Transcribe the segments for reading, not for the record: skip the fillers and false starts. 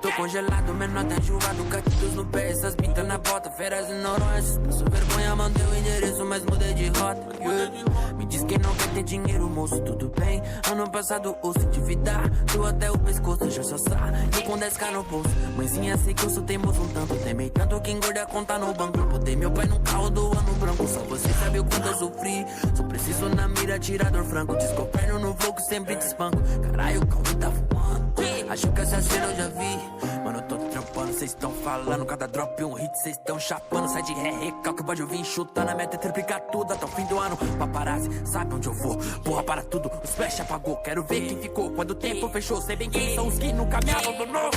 tô congelado, menor tá enjoado, cactus no pé, essas pintas na bota, feras e noronhas. Passo vergonha, mandei o endereço, mas mudei de rota, yeah. Me diz que não quer ter dinheiro, moço, tudo bem. Ano passado ouço endividar, tu até o pescoço, já só eu com 10k no bolso. Mãezinha, sei que eu sou teimoso um tanto, temei tanto que engorda a conta no banco. Botei meu pai no carro do ano branco, só você sabe o quanto eu sofri. Só preciso na mira, atirador franco, descoperno no voo que sempre te espanco. Caralho, o caldo tá voando, acho que essa cena eu já vi. Mano, eu tô trampando, cês tão falando, cada drop um hit, cês tão chapando. Sai de ré, recalque, pode ouvir chutando. A meta é triplicar tudo até o fim do ano. Paparazzi, sabe onde eu vou? Porra, para tudo, os flash apagou. Quero ver quem ficou quando o tempo fechou. Sei bem quem são os que nunca me abandonou.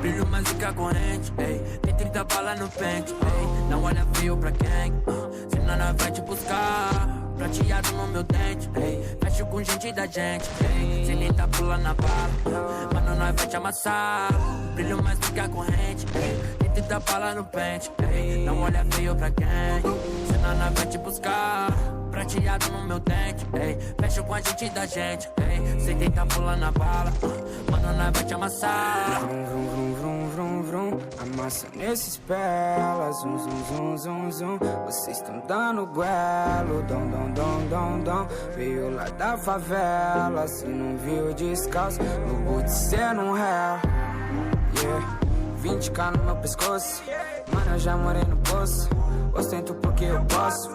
Brilho mais do que a corrente, ei. Tem 30 balas no pente, ei. Não olha feio pra quem, senão nós vai te buscar. Prateado no meu dente, ei. Fecho com gente da gente, ei. Cê nem tá pulando na bala, mano, nós vai te amassar. Brilho mais do que a corrente, ei. Tem 30 balas no pente, ei. Não olha feio pra quem, senão nós vai te buscar. Prateado no meu dente, ei. Fecho com a gente da gente, ei. Cê nem tá pulando na bala, mano, nós vai te amassar. Vrum, vrum, vrum, vrum, amassa nesses pelas, zum, zum, zum, zum, zum. Vocês tão dando guelo, dom, dom, dom, dom, dom. Veio lá da favela, se não viu descalço, no boot cê não réu, yeah. 20k no meu pescoço, mano, eu já morei no poço. Ostento porque eu posso,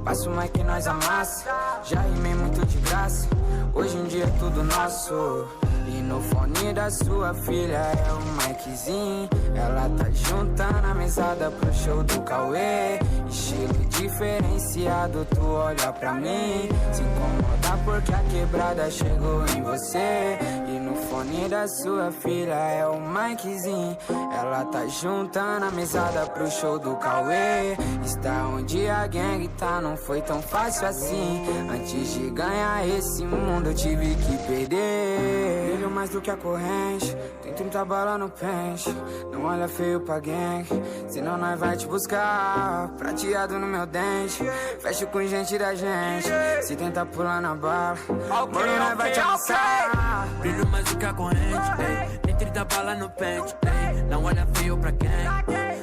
passo mais que nós amassa. Já rimei muito de graça, hoje em dia é tudo nosso. E no fone da sua filha é o Mikezinho. Ela tá juntando a mesada pro show do Cauê. Estilo diferenciado, tu olha pra mim, se incomoda porque a quebrada chegou em você. E no fone da sua filha é o Mikezinho. Ela tá juntando a mesada pro show do Cauê. Está onde a gang tá, não foi tão fácil assim. Antes de ganhar esse mundo eu tive que perder. Brilho mais do que a corrente, tem 30 balas no pente. Não olha feio pra gang, senão nós vai te buscar. Prateado no meu dente, fecho com gente da gente. Se tentar pular na bala, mano, nós vai te amassar. Brilho mais do que a corrente, ei. Tem 30 balas no pente, ei. Não olha feio pra quem,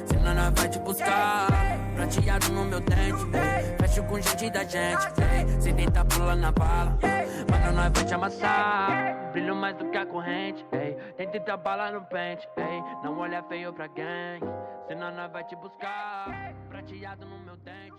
senão nós vai te buscar. Prateado no meu dente, ei. Fecho com gente da gente, ei. Se tentar pular na bala, mano, nós vai te amassar. Brilho mais do que a corrente, ei. Tem 30 balas no pente, ei. Não olha feio pra quem, senão nós vai te buscar. Prateado no meu dente.